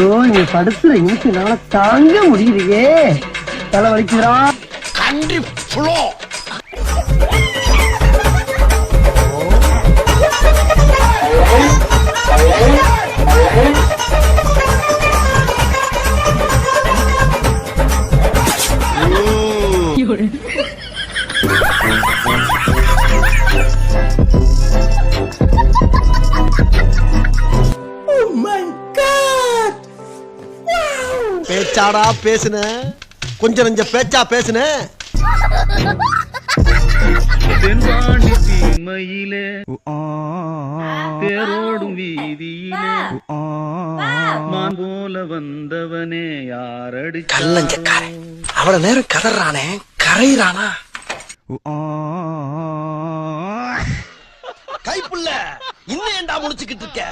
நீ படுத்துற இன்சுனால தாங்க முடியலையே. தலை வலிக்குறா. கண்டி ஃப்ளோ. பேச்சாடா பேசுன, கொஞ்சம் நெஞ்ச பேச்சா பேசுன. தென்பாண்டி சீமையிலே தேரோடும் வீதியிலே மான் போல வந்தவனே யாரடி கல்லஞ்சக்காரன் அவ்வளவு நேரம் கதறானே, கரையிறானா? கைப்புள்ள இன்னும் ஏண்டா முடிச்சுக்கிட்டு இருக்க?